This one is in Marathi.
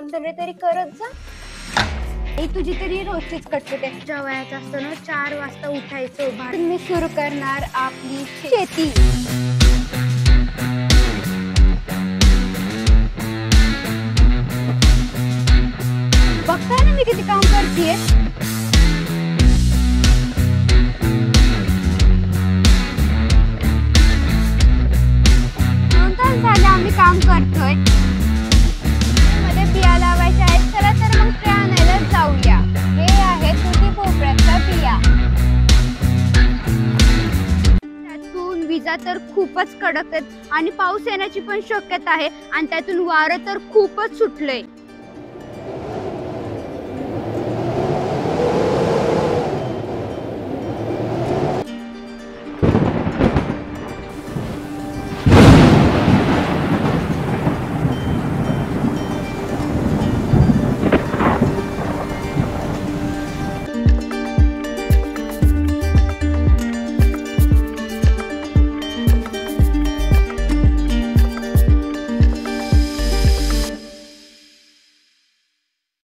धंदे तरी करत जा। तुझी तरी रोजचीच कटकट आहे। जेवायचं असताना 4 वाजता उठायचं, मी सुरू करणार आपली शेती। बघताय ना मी किती काम करतेय। आम्ही काम करतोय, मध्ये बिया लावायच्या आहेत। चला तर मग ते आणायला जाऊया। हे आहे तुझी भोपळ्याच्या बिया। त्यातून विजा तर खूपच कडक आहेत आणि पाऊस येण्याची पण शक्यता आहे आणि त्यातून वारं तर खूपच सुटलंय।